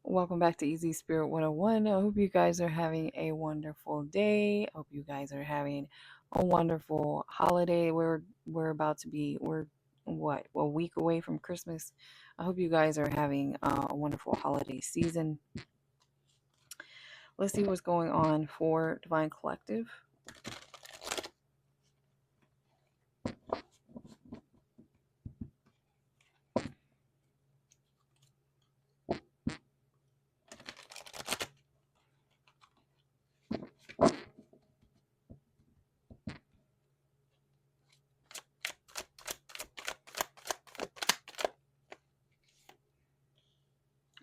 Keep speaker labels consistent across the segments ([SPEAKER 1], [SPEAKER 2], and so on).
[SPEAKER 1] Welcome back to Easy Spirit 101. I hope you guys are having a wonderful day. I hope you guys are having a wonderful holiday. We're about to be a week away from Christmas. I hope you guys are having a wonderful holiday season. Let's see what's going on for Divine Collective.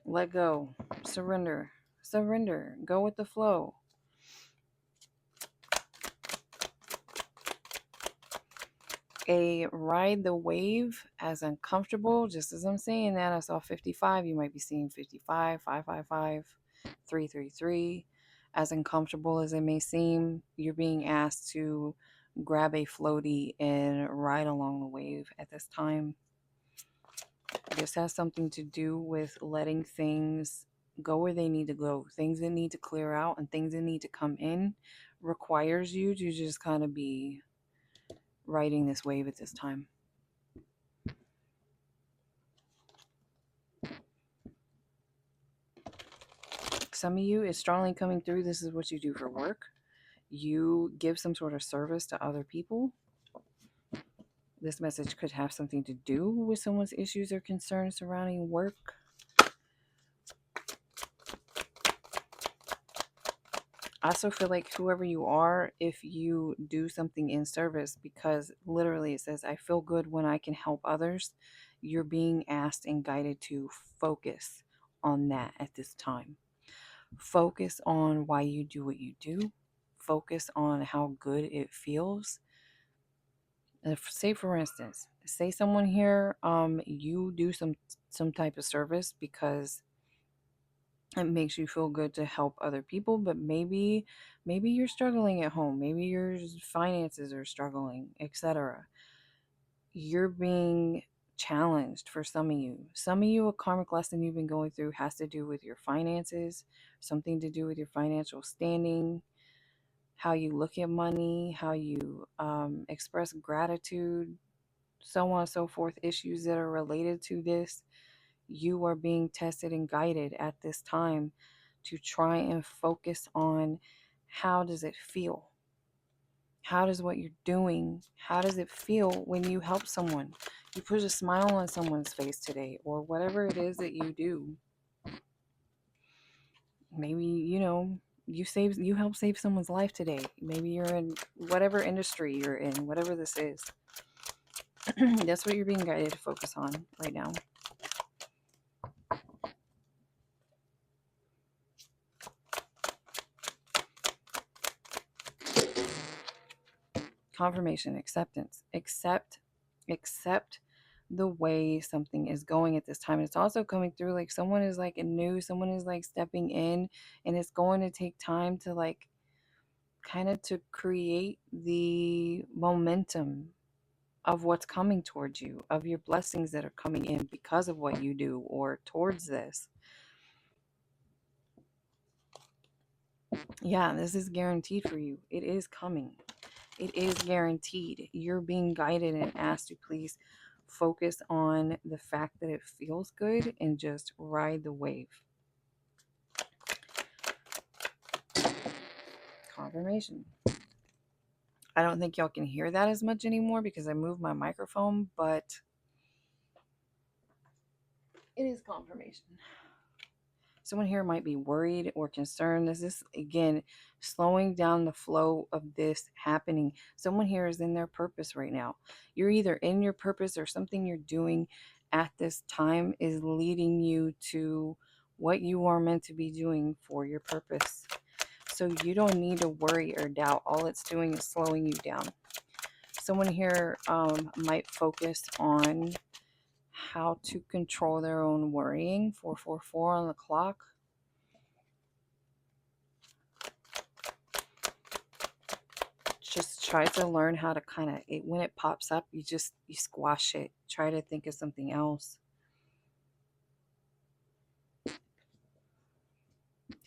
[SPEAKER 1] Let go. Surrender. Surrender. Go with the flow. A ride the wave as uncomfortable. Just as I'm saying that, I saw 55. You might be seeing 55, 555, 333. As uncomfortable as it may seem, you're being asked to grab a floaty and ride along the wave at this time. This has something to do with letting things go where they need to go. Things that need to clear out and things that need to come in requires you to just kind of be riding this wave at this time. Some of you, it's strongly coming through. This is what you do for work. You give some sort of service to other people. This message could have something to do with someone's issues or concerns surrounding work. I also feel like whoever you are, if you do something in service, because literally it says, I feel good when I can help others, you're being asked and guided to focus on that at this time. Focus on why you do what you do. Focus on how good it feels. Say for instance, say someone here, you do some type of service because it makes you feel good to help other people, but maybe you're struggling at home, maybe your finances are struggling, etc. You're being challenged. For some of you, a karmic lesson you've been going through has to do with your finances, something to do with your financial standing, how you look at money, how you express gratitude, so on and so forth, issues that are related to this. You are being tested and guided at this time to try and focus on how does it feel? How does what you're doing, how does it feel when you help someone? You put a smile on someone's face today, or whatever it is that you do. Maybe, you help save someone's life today. Maybe you're in whatever industry you're in, whatever this is. That's what you're being guided to focus on right now. Confirmation, acceptance. Accept the way something is going at this time. It's also coming through like someone is like new, someone is like stepping in, and it's going to take time to like kind of to create the momentum of what's coming towards you, of your blessings that are coming in because of what you do or towards this. Yeah, this is guaranteed for you. It is coming. It is guaranteed. You're being guided and asked to please focus on the fact that it feels good and just ride the wave. Confirmation. I don't think y'all can hear that as much anymore because I moved my microphone, but it is confirmation. Someone here might be worried or concerned. This is, again, slowing down the flow of this happening. Someone here is in their purpose right now. You're either in your purpose or something you're doing at this time is leading you to what you are meant to be doing for your purpose. So you don't need to worry or doubt. All it's doing is slowing you down. Someone here might focus on how to control their own worrying. 444 on the clock. Just try to learn how to kind of, when it pops up, you squash it. Try to think of something else.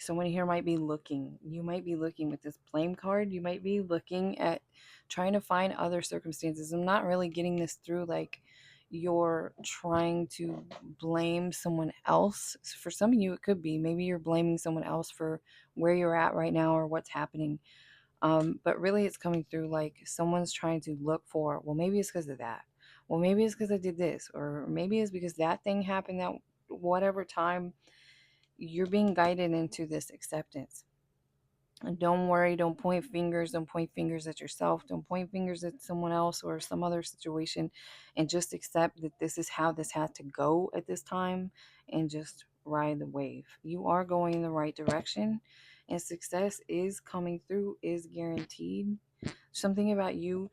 [SPEAKER 1] Someone here might be looking. You might be looking with this blame card. You might be looking at trying to find other circumstances. I'm not really getting this through like you're trying to blame someone else. For some of you, it could be. Maybe you're blaming someone else for where you're at right now or what's happening. But really, it's coming through like someone's trying to look for, well, maybe it's because of that. Well, maybe it's because I did this. Or maybe it's because that thing happened that whatever time. You're being guided into this acceptance. And don't worry, don't point fingers, don't point fingers at yourself, don't point fingers at someone else or some other situation, and just accept that this is how this had to go at this time and just ride the wave. You are going in the right direction and success is coming through, is guaranteed. Something about you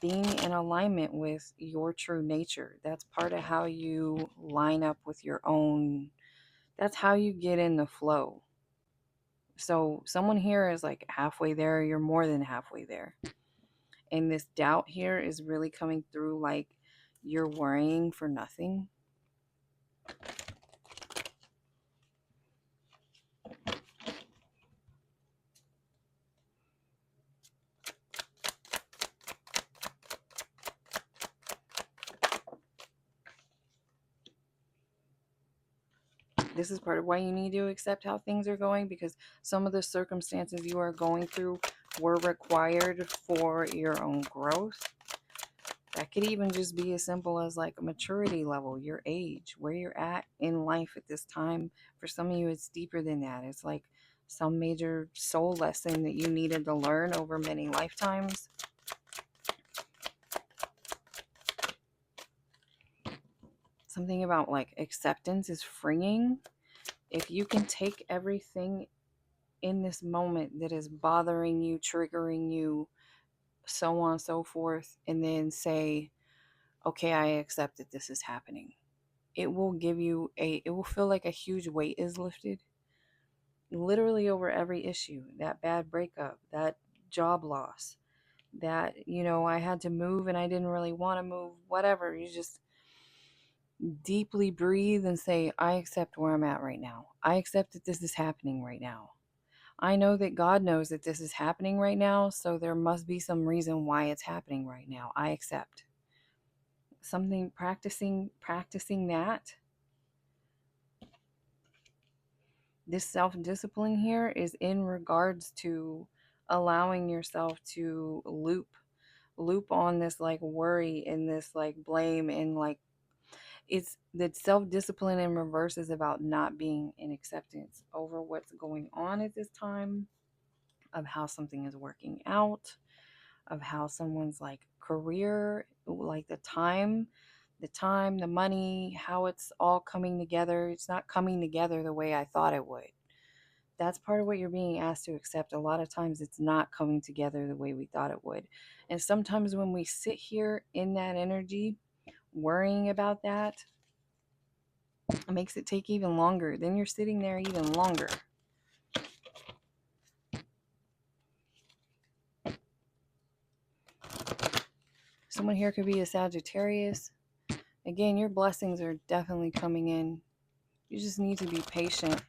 [SPEAKER 1] being in alignment with your true nature. That's part of how you line up with your own, that's how you get in the flow. So someone here is like halfway there, you're more than halfway there. And this doubt here is really coming through like you're worrying for nothing. This is part of why you need to accept how things are going, because some of the circumstances you are going through were required for your own growth. That could even just be as simple as like a maturity level, your age, where you're at in life at this time. For some of you, it's deeper than that. It's like some major soul lesson that you needed to learn over many lifetimes. Something about like acceptance is freeing. If you can take everything in this moment that is bothering you, triggering you, so on and so forth, and then say, okay, I accept that this is happening. It will give you it will feel like a huge weight is lifted. Literally over every issue. That bad breakup, that job loss, that, I had to move and I didn't really want to move, whatever. You just deeply breathe and say, I accept where I'm at right now. I accept that this is happening right now. I know that God knows that this is happening right now, so there must be some reason why it's happening right now. I accept. Something practicing that. This self-discipline here is in regards to allowing yourself to loop on this like worry and this like blame, and like it's that self-discipline in reverse is about not being in acceptance over what's going on at this time, of how something is working out, of how someone's like career, like the money, how it's all coming together. It's not coming together the way I thought it would. That's part of what you're being asked to accept. A lot of times it's not coming together the way we thought it would. And sometimes when we sit here in that energy, worrying about that, it makes it take even longer. Then you're sitting there even longer. Someone here could be a Sagittarius. Again, your blessings are definitely coming in. You just need to be patient.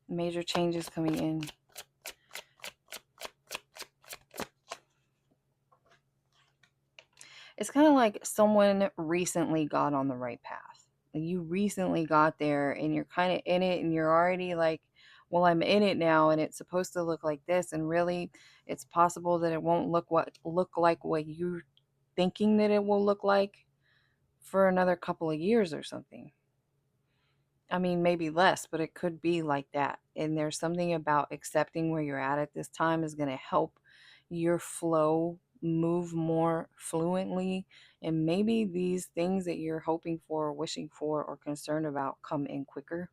[SPEAKER 1] Major changes coming in. It's kind of like someone recently got on the right path. You recently got there and you're kind of in it and you're already like, well, I'm in it now and it's supposed to look like this, and really it's possible that it won't look like what you're thinking that it will look like for another couple of years or something. I mean, maybe less, but it could be like that. And there's something about accepting where you're at this time is going to help your flow move more fluently. And maybe these things that you're hoping for, wishing for, or concerned about come in quicker.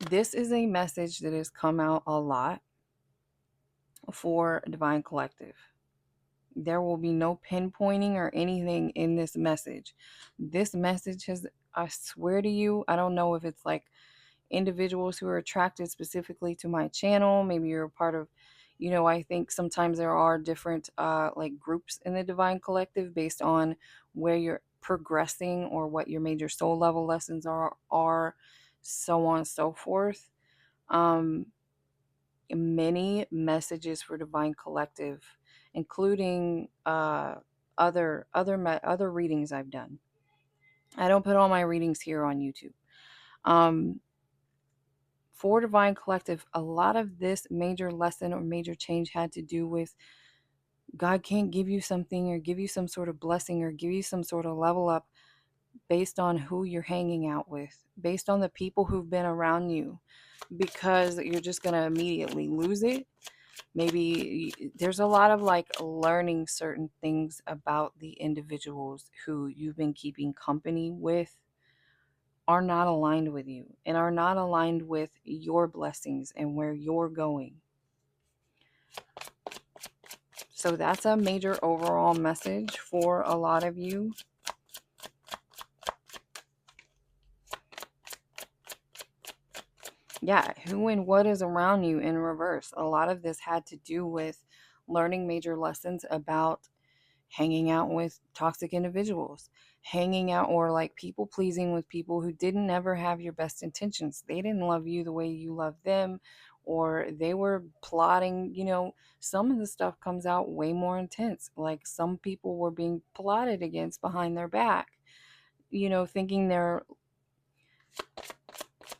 [SPEAKER 1] This is a message that has come out a lot for Divine Collective. There will be no pinpointing or anything in this message. This message has, I swear to you, I don't know if it's like individuals who are attracted specifically to my channel. Maybe you're a part of, I think sometimes there are different like groups in the Divine Collective based on where you're progressing or what your major soul level lessons are, so on and so forth. Um, Many messages for Divine Collective, including other readings I've done. I don't put all my readings here on YouTube. Um, for Divine Collective, a lot of this major lesson or major change had to do with God can't give you something or give you some sort of blessing or give you some sort of level up based on who you're hanging out with, based on the people who've been around you, because you're just going to immediately lose it. Maybe there's a lot of like learning certain things about the individuals who you've been keeping company with are not aligned with you and are not aligned with your blessings and where you're going. So that's a major overall message for a lot of you. Yeah, who and what is around you in reverse. A lot of this had to do with learning major lessons about hanging out with toxic individuals, hanging out or like people pleasing with people who didn't ever have your best intentions. They didn't love you the way you love them, or they were plotting. Some of the stuff comes out way more intense. Like some people were being plotted against behind their back, thinking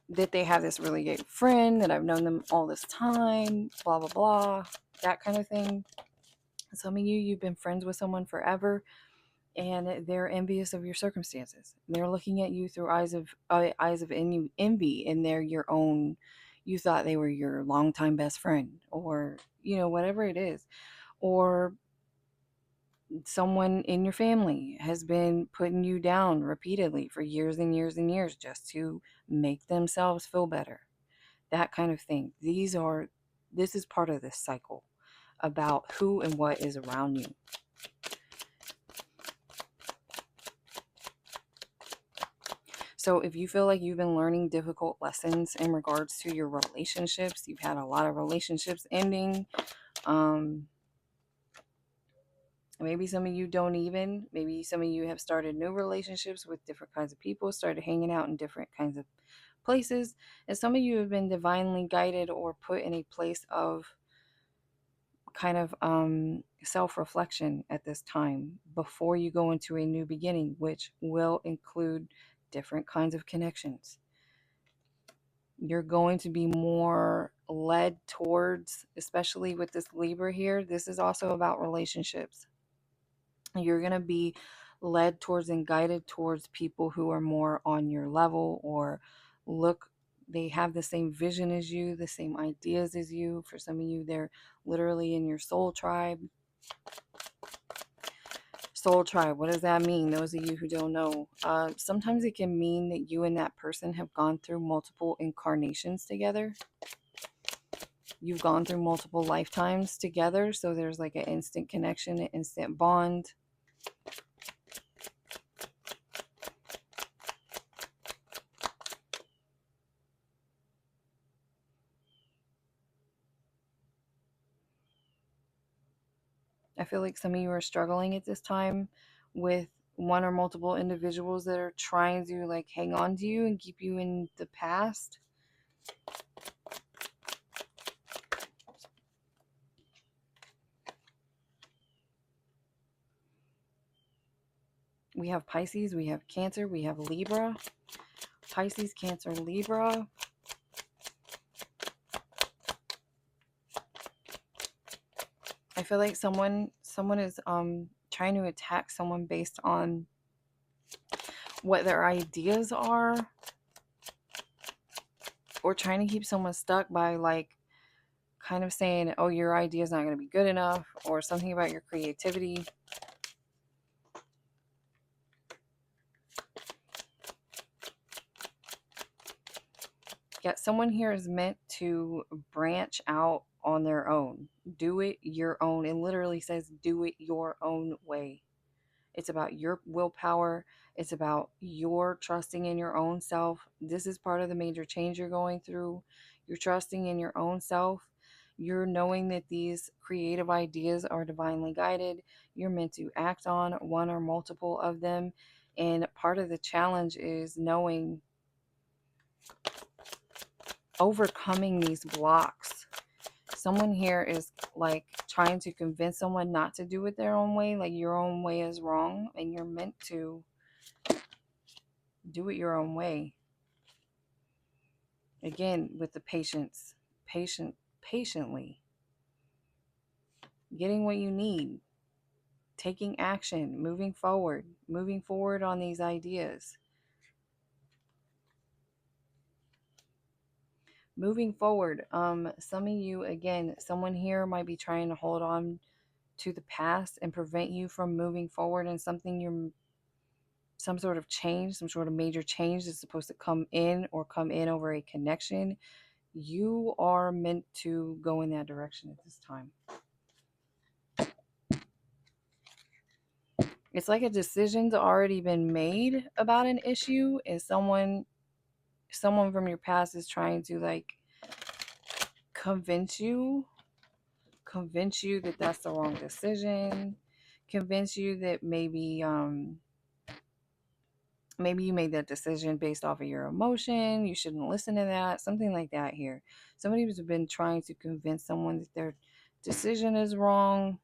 [SPEAKER 1] that they have this really great friend, that I've known them all this time, blah, blah, blah, that kind of thing. Some of you've been friends with someone forever and they're envious of your circumstances. They're looking at you through eyes of envy, and they're your own. You thought they were your longtime best friend, or whatever it is, or someone in your family has been putting you down repeatedly for years and years and years just to make themselves feel better. That kind of thing. This is part of this cycle about who and what is around you. So if you feel like you've been learning difficult lessons in regards to your relationships, you've had a lot of relationships ending, maybe some of you don't even, maybe some of you have started new relationships with different kinds of people, started hanging out in different kinds of places, and some of you have been divinely guided or put in a place of kind of self-reflection at this time before you go into a new beginning, which will include different kinds of connections. You're going to be more led towards, especially with this Libra here, this is also about relationships. You're going to be led towards and guided towards people who are more on your level, or they have the same vision as you, the same ideas as you. For some of you, they're literally in your soul tribe. Soul tribe, what does that mean? Those of you who don't know, sometimes it can mean that you and that person have gone through multiple incarnations together. You've gone through multiple lifetimes together, so there's like an instant connection, an instant bond. I feel like some of you are struggling at this time with one or multiple individuals that are trying to like hang on to you and keep you in the past. We have Pisces, we have Cancer, we have Libra. Pisces, Cancer, Libra. I feel like someone is trying to attack someone based on what their ideas are, or trying to keep someone stuck by like kind of saying, oh, your idea is not going to be good enough, or something about your creativity. Yet someone here is meant to branch out on their own. Do it your own. It literally says do it your own way. It's about your willpower. It's about your trusting in your own self. This is part of the major change you're going through. You're trusting in your own self. You're knowing that these creative ideas are divinely guided. You're meant to act on one or multiple of them. And part of the challenge is knowing, overcoming these blocks. Someone here is like trying to convince someone not to do it their own way, like your own way is wrong and you're meant to do it your own way. Again, with the patiently getting what you need, taking action, moving forward on these ideas. Moving forward, some of you, again, someone here might be trying to hold on to the past and prevent you from moving forward in something some sort of change, some sort of major change that's supposed to come in or come in over a connection. You are meant to go in that direction at this time. It's like a decision's already been made about an issue, and someone from your past is trying to like convince you that that's the wrong decision, convince you that maybe you made that decision based off of your emotion, you shouldn't listen to that, something like that here. Somebody who's been trying to convince someone that their decision is wrong.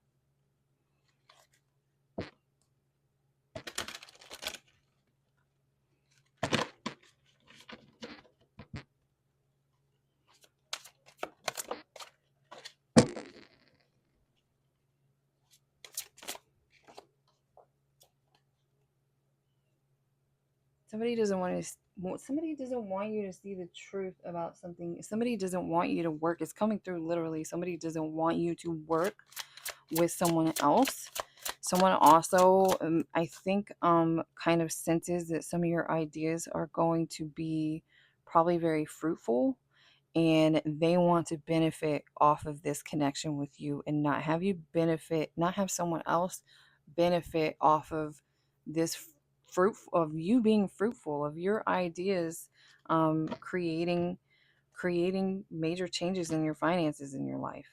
[SPEAKER 1] Somebody doesn't want you to see the truth about something. Somebody doesn't want you to work. It's coming through literally. Somebody doesn't want you to work with someone else. Someone also, I think, kind of senses that some of your ideas are going to be probably very fruitful, and they want to benefit off of this connection with you and not have someone else benefit off of this fruit of you being fruitful, of your ideas, creating major changes in your finances in your life.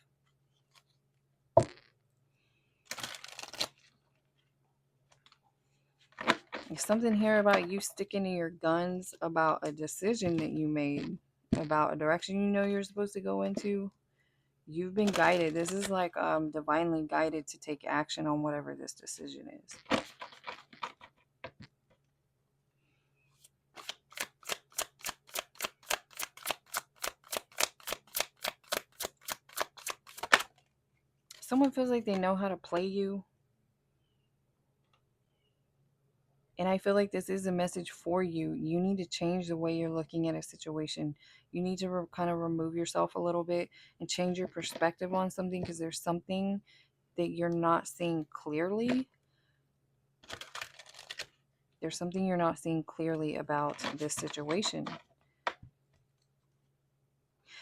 [SPEAKER 1] There's something here about you sticking to your guns about a decision that you made, about a direction you know you're supposed to go into. You've been guided. This is like divinely guided to take action on whatever this decision is. Someone feels like they know how to play you. And I feel like this is a message for you. You need to change the way you're looking at a situation. You need to kind of remove yourself a little bit and change your perspective on something, because there's something that you're not seeing clearly. There's something you're not seeing clearly about this situation.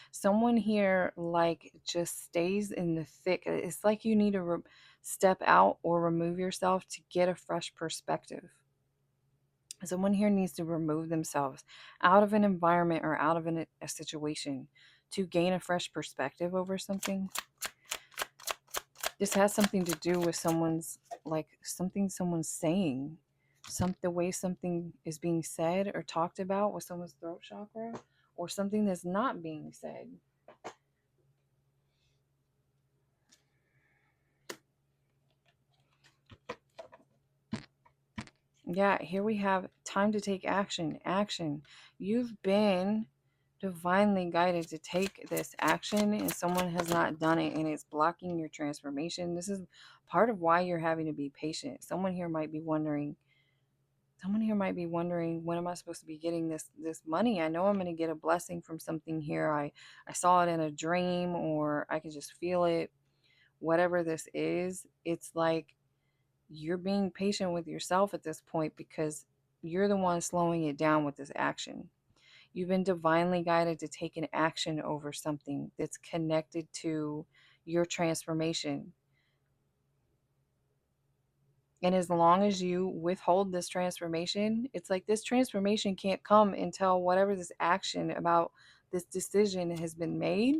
[SPEAKER 1] Someone here like just stays in the thick. It's like you need to step out or remove yourself to get a fresh perspective. Someone here needs to remove themselves out of an environment or out of a situation to gain a fresh perspective over something. This has something to do with someone's saying, the way something is being said or talked about with someone's throat chakra, or something that's not being said. Yeah, here we have time to take action. Action. You've been divinely guided to take this action, and someone has not done it, and it's blocking your transformation. This is part of why you're having to be patient. Someone here might be wondering, when am I supposed to be getting this money? I know I'm going to get a blessing from something here. I saw it in a dream, or I can just feel it. Whatever this is, it's like you're being patient with yourself at this point, because you're the one slowing it down with this action. You've been divinely guided to take an action over something that's connected to your transformation. And as long as you withhold this transformation, it's like this transformation can't come until whatever this action about this decision has been made.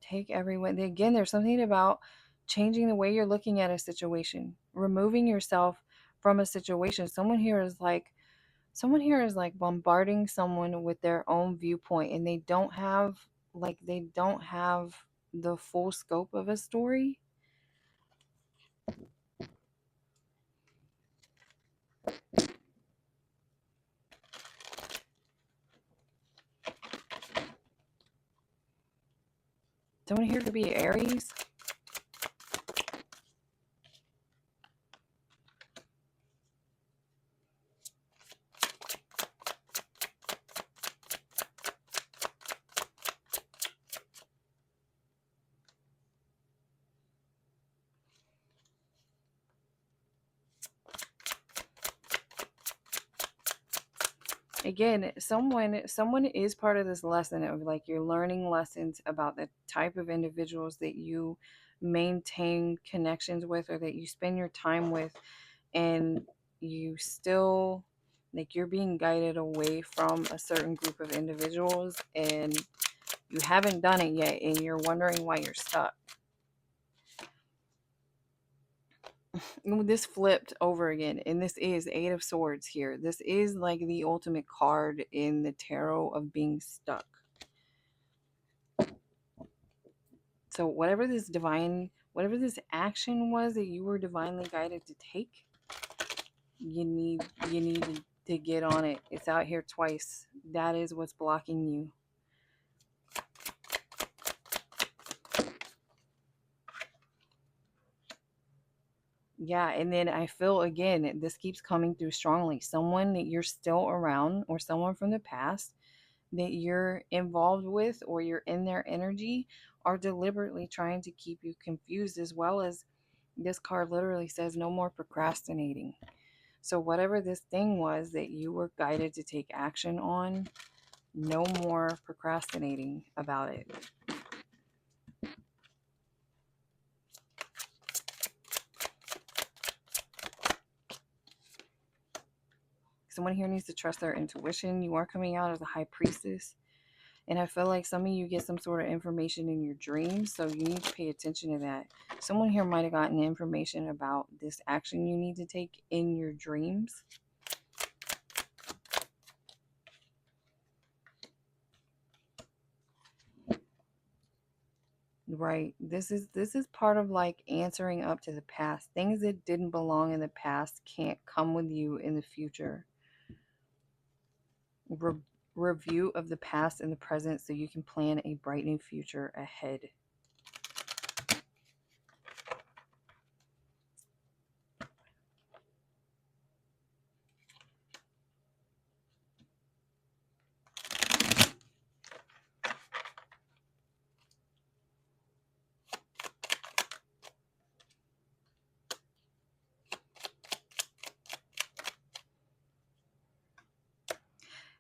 [SPEAKER 1] Take everyone. Again, there's something about changing the way you're looking at a situation, removing yourself from a situation. Someone here is like bombarding someone with their own viewpoint, and they don't have the full scope of a story. Someone here could be Aries. Again, someone is part of this lesson of like you're learning lessons about the type of individuals that you maintain connections with or that you spend your time with, and you still like you're being guided away from a certain group of individuals, and you haven't done it yet, and you're wondering why you're stuck. This flipped over again, and this is Eight of Swords here. This is like the ultimate card in the tarot of being stuck. So whatever this action was that you were divinely guided to take, you need to get on it. It's out here twice. That is what's blocking you. Yeah, and then I feel again, this keeps coming through strongly. Someone that you're still around or someone from the past that you're involved with or you're in their energy are deliberately trying to keep you confused, as well as this card literally says no more procrastinating. So whatever this thing was that you were guided to take action on, no more procrastinating about it. Someone here needs to trust their intuition. You are coming out as a high priestess. And I feel like some of you get some sort of information in your dreams, so you need to pay attention to that. Someone here might have gotten information about this action you need to take in your dreams. Right. This is part of like answering up to the past. Things that didn't belong in the past can't come with you in the future. Re- Review of the past and the present so you can plan a brightening future ahead.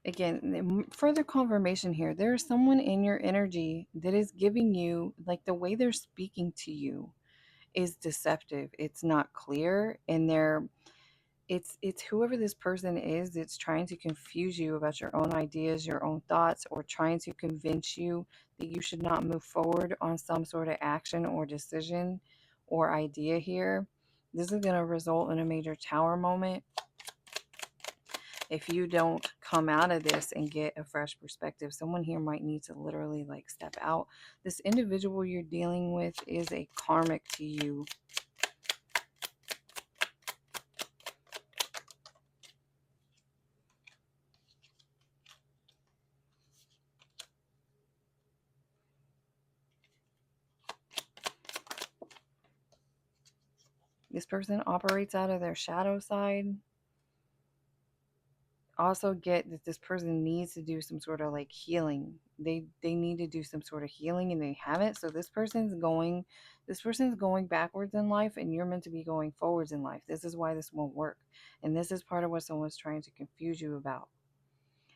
[SPEAKER 1] Again, further confirmation here. There is someone in your energy that is giving you, like, the way they're speaking to you is deceptive. It's not clear, and it's whoever this person is that's trying to confuse you about your own ideas, your own thoughts, or trying to convince you that you should not move forward on some sort of action or decision or idea here. This is going to result in a major tower moment if you don't come out of this and get a fresh perspective. Someone here might need to literally like step out. This individual you're dealing with is a karmic to you. This person operates out of their shadow side. Also get that this person needs to do some sort of like healing. They need to do some sort of healing and they haven't. So this person's going backwards in life, and you're meant to be going forwards in life. This is why this won't work. And this is part of what someone's trying to confuse you about.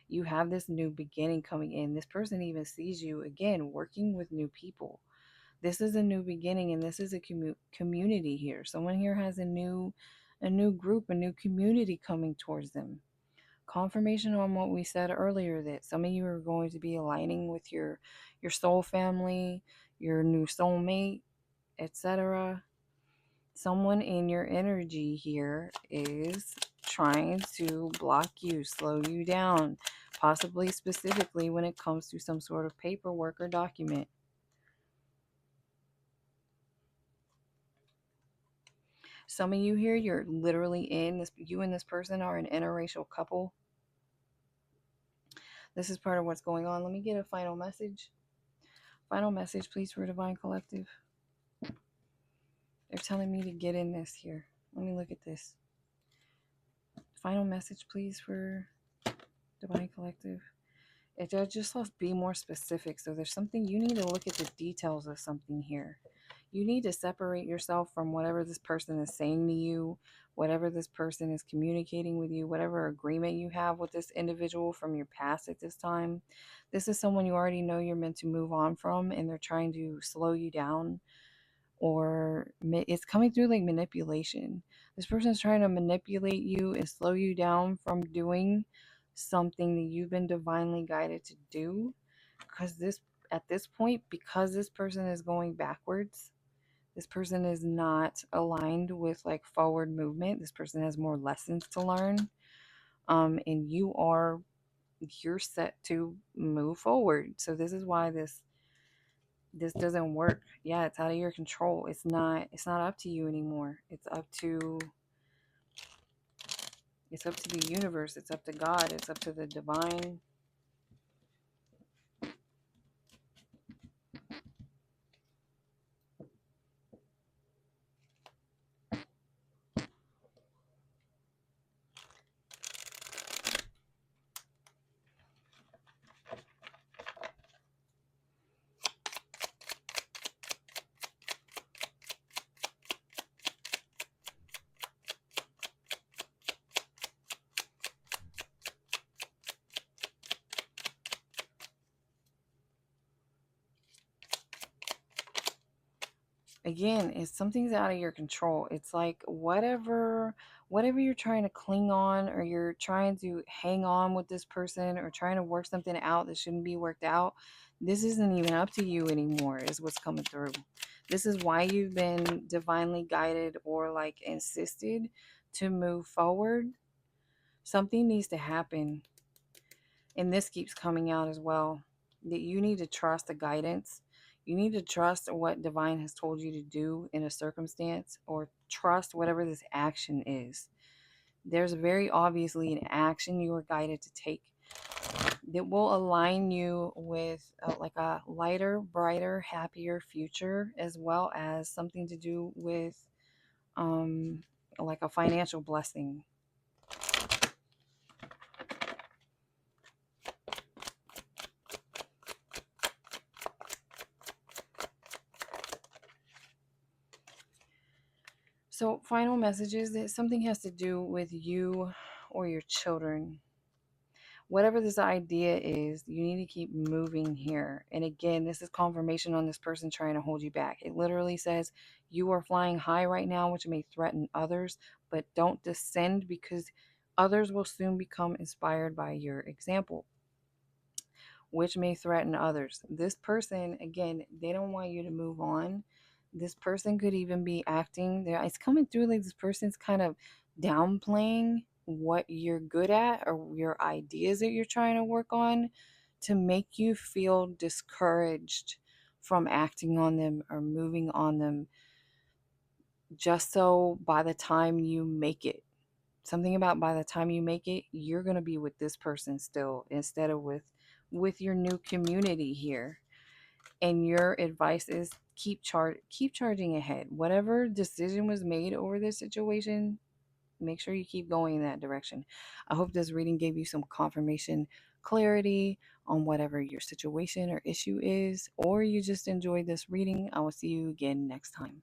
[SPEAKER 1] You have this new beginning coming in. This person even sees you again working with new people. This is a new beginning, and this is a community here. Someone here has a new group, a new community coming towards them. Confirmation on what we said earlier, that some of you are going to be aligning with your soul family, your new soulmate, etc. Someone in your energy here is trying to block you, slow you down, possibly specifically when it comes to some sort of paperwork or document. Some of you here, you're literally in this, you and this person are an interracial couple. This is part of what's going on. Let me get a final message. Final message, please, for Divine Collective. They're telling me to get in this here. Let me look at this. Final message, please, for Divine Collective. It just let's be more specific. So there's something, you need to look at the details of something here. You need to separate yourself from whatever this person is saying to you, whatever this person is communicating with you, whatever agreement you have with this individual from your past at this time. This is someone you already know you're meant to move on from, and they're trying to slow you down, or it's coming through like manipulation. This person is trying to manipulate you and slow you down from doing something that you've been divinely guided to do, because this, at this point, because this person is going backwards, this person is not aligned with like forward movement. This person has more lessons to learn, and you're set to move forward. So this is why this doesn't work. Yeah, it's out of your control. It's not up to you anymore. It's up to the universe. It's up to God. It's up to the divine. Again, it's something's out of your control. It's like whatever you're trying to cling on, or you're trying to hang on with this person, or trying to work something out that shouldn't be worked out. This isn't even up to you anymore, is what's coming through. This is why you've been divinely guided, or like insisted to move forward. Something needs to happen. And this keeps coming out as well, that you need to trust the guidance. You need to trust what divine has told you to do in a circumstance, or trust whatever this action is. There's very obviously an action you are guided to take that will align you with like a lighter, brighter, happier future, as well as something to do with um, like a financial blessing. So, final messages that something has to do with you or your children. Whatever this idea is, you need to keep moving here. And again, this is confirmation on this person trying to hold you back. It literally says you are flying high right now, which may threaten others, but don't descend, because others will soon become inspired by your example, which may threaten others. This person, again, they don't want you to move on. This person could even be acting there. It's coming through like this person's kind of downplaying what you're good at, or your ideas that you're trying to work on, to make you feel discouraged from acting on them or moving on them, just so by the time you make it, something about by the time you make it, you're going to be with this person still, instead of with your new community here. And your advice is keep charging ahead. Whatever decision was made over this situation, make sure you keep going in that direction. I hope this reading gave you some confirmation, clarity on whatever your situation or issue is, or you just enjoyed this reading. I will see you again next time.